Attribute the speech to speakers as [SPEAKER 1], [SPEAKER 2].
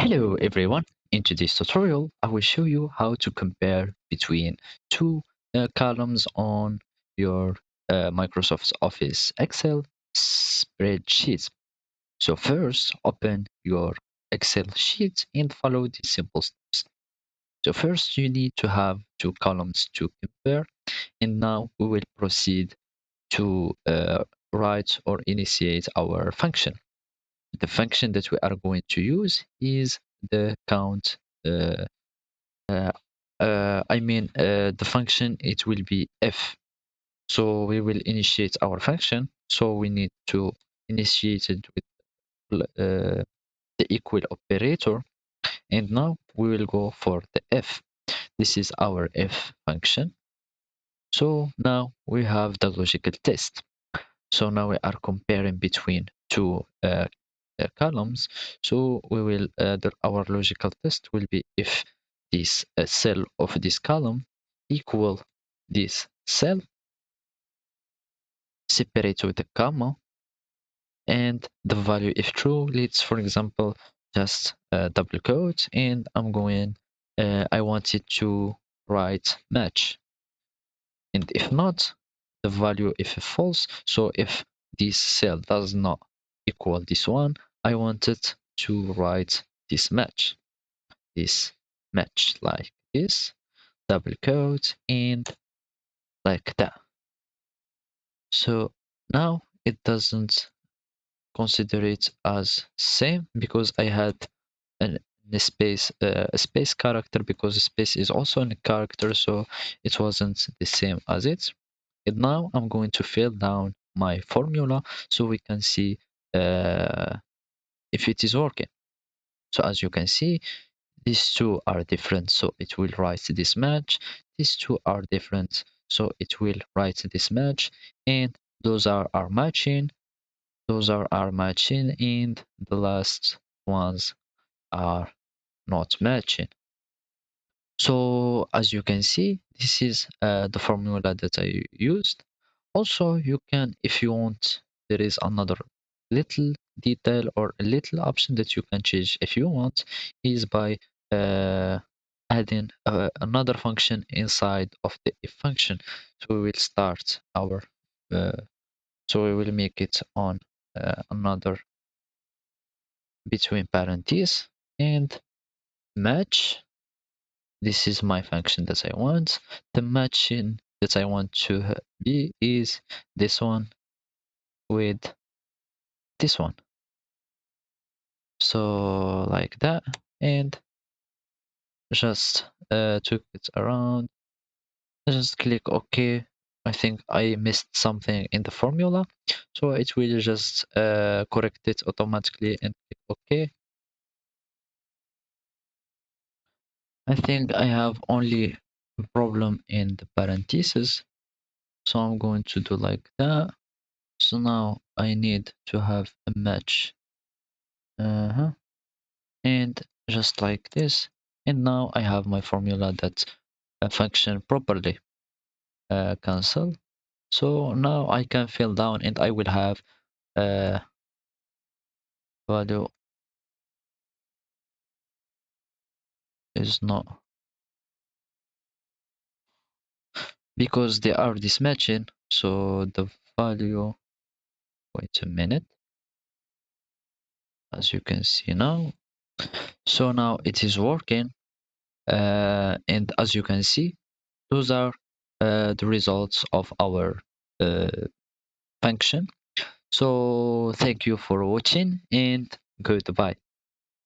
[SPEAKER 1] Hello everyone. In today's tutorial, I will show you how to compare between two columns on your Microsoft Office Excel spreadsheet. So first, open your Excel sheet and follow these simple steps. So first, you need to have two columns to compare. And now we will proceed to write or initiate our function. The function that we are going to use is the count. Uh, uh, the function, it will be f. So we will initiate our function. So we need to initiate it with the equal operator. And now we will go for the f. This is our f function. So now we have the logical test. So now we are comparing between two columns. So we will our logical test will be if this cell of this column equal this cell separate with a comma, and the value if true, let's for example just double quote, and I want it to write match, and if not, the value if false. So if this cell does not equal this one, I want it to write this match like this, double quote, and like that. So now it doesn't consider it as same because I had an a space character, because space is also a character, so it wasn't the same as it. And now I'm going to fill down my formula so we can see if it is working. So as you can see, these two are different, so it will write this match. These two are different, so it will write this match, and those are matching. Those are matching, and the last ones are not matching. So as you can see, this is the formula that I used. Also, you can, if you want, there is another little detail or a little option that you can change if you want, is by uh, adding another function inside of the if function. So we will start our, so we will make it on another between parentheses and match. This is my function that I want. The matching that I want to be is this one with this one. So like that, and just took it around. Just click OK. I think I missed something in the formula, so it will just correct it automatically and click OK. I think I have only a problem in the parentheses, so I'm going to do like that. So now I need to have a match, and just like this, and now I have my formula that function properly. Cancel. So now I can fill down, and I will have value is not, because they are mismatching. So the value, wait a minute, as you can see now. So now it is working, and as you can see, those are the results of our function. So thank you for watching, and goodbye.